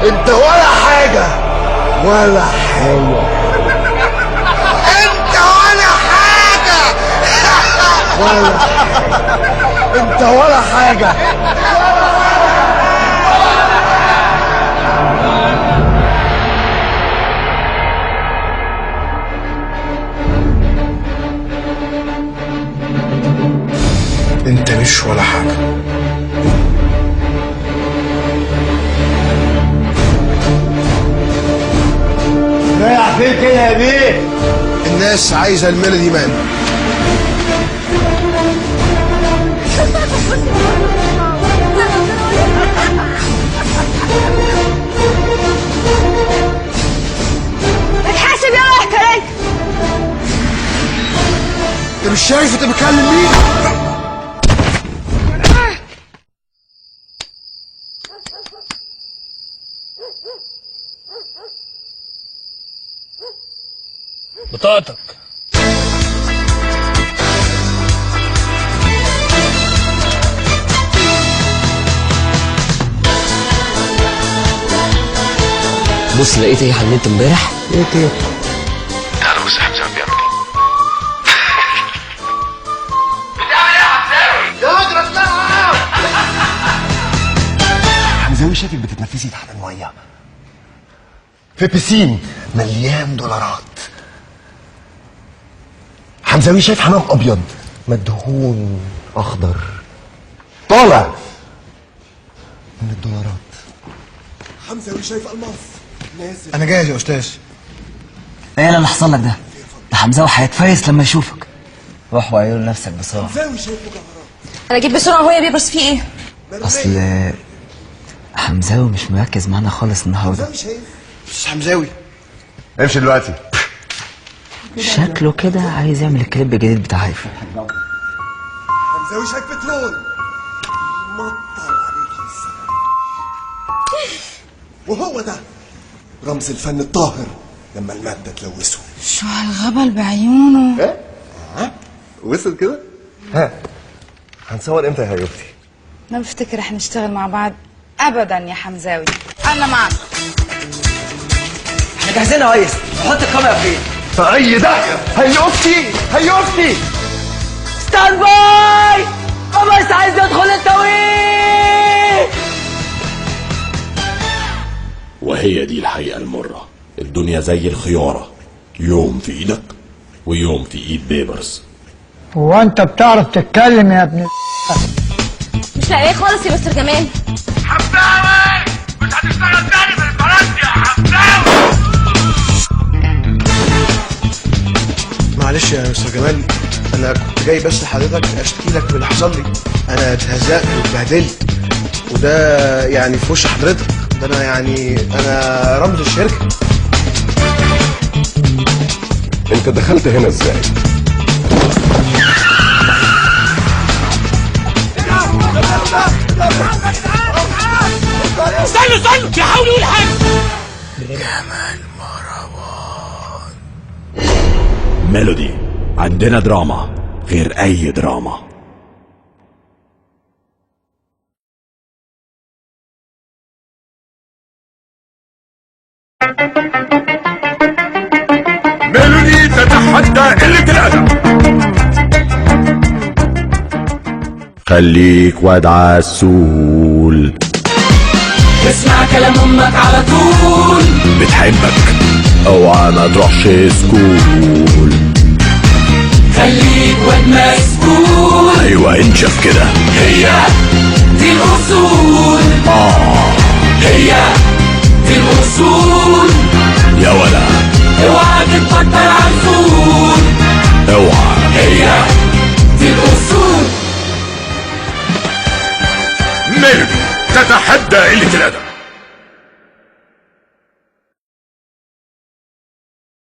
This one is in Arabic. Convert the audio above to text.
انت ولا حاجة ولا حاجة. انت ولا حاجة ولا حاجة. انت ولا حاجة. انت مش ولا حاجة. رايح فين كده يا بيه؟ الناس عايزة الميلودي مان. اتحاسب يلا يا حكاية. انت مش شايف انت بتكلم مين؟ بطاقتك. بص لقيت ايه على النت امبارح؟ لقيت ايه؟ تعالوا بص حمزاوي بيعمل ايه؟ بتعمل ايه يا حمزاوي؟ يا راجل اطلع. حمزاوي شايفك بتتنفسي تحت المية في بيسين مليان دولارات. حمزاوي شايف حمام ابيض مدهون اخضر طالع من الدولارات. حمزاوي شايف الماس نازل. انا جاهز يا استاذ. ايه اللي حصل لك ده؟ ده حمزاوي هيتفيس لما يشوفك. روح وعيون نفسك بسرعه. حمزاوي شايف مجوهرات. انا جيت بسرعه وهو يا بيبرس في ايه؟ اصل حمزاوي مش مركز معانا خالص النهارده. حمزاوي شايف. مش حمزاوي. امشي دلوقتي. شكله كده عايز يعمل الكليب الجديد بتاع هيفا. حمزاوي شايف بترول مطر عليك السلام. وهو ده رمز الفن الطاهر لما المادة تلوثه. شو هالغبل بعيونه؟ ايه؟ وصل كده؟ ها هنصور امتى يا حبيبتي؟ ما بفتكر رح نشتغل مع بعض ابدا يا حمزاوي. انا معك. احنا جاهزين يا ريس. نحط الكاميرا فين؟ في اي داهية. هيقفتي. ستاند باي. بس عايز يدخل التوقيت. وهي دي الحقيقة المرة. الدنيا زي الخيارة، يوم في ايدك ويوم في ايد بيبرس. هو انت بتعرف تتكلم يا ابني؟ مش لاقيه خالص يا مستر جمال. حمزاوي مش هتشتغل تاني في الفرنسي يا حمزاوي. معلش يا مستر جمال، انا كنت جاي بس لحضرتك اشتكي لك باللي حصل لي. انا اتهزقت واتبهدلت وده يعني في وش حضرتك. ده انا رمز الشركه. انت دخلت هنا ازاي؟ استنوا بيحاول يقول حاجه. جمال مروان. ميلودي عندنا دراما غير اي دراما. ميلودي تتحدى قلة الأدب. خليك واد عسول. اسمع كلام امك على طول. بتحبك اوعى ما تروحش سكول. خليك واد مسؤول. ايوه انشف كده. هي دي الاصول. هي دي الاصول. يا ولا اوعى تتبطل على الفول. اوعى. هي دي الاصول. ميلودي تتحدى قلة الأدب.